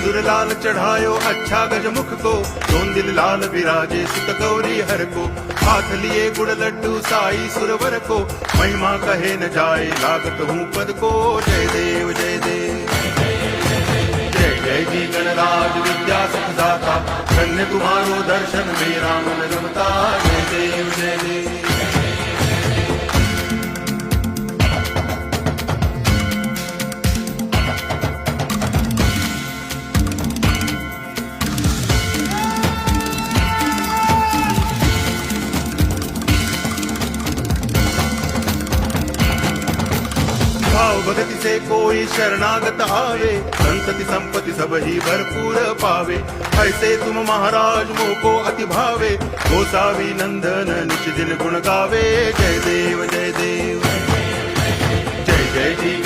सिंदूर लाल चढ़ायो अच्छा गजमुख को, दोन दिल लाल विराजे सुत गौरी हर को। हाथ लिए गुड़ लड्डू साई सुरवर को, महिमा कहे न जाए लागत हूँ पद को। जय देव जय देव जय जय जी गणराज विद्या सुखदाता, धन्य तुम्हारो दर्शन मेरा मन रमता। जय देव जय देव भाव भगति से कोई शरणागत आवे, संतति संपत्ति सब ही भरपूर पावे। ऐसे तुम महाराज मोको अति भावे, गोसावी नंदन निच दिन गुण गावे। जय देव जय देव जय जय जी।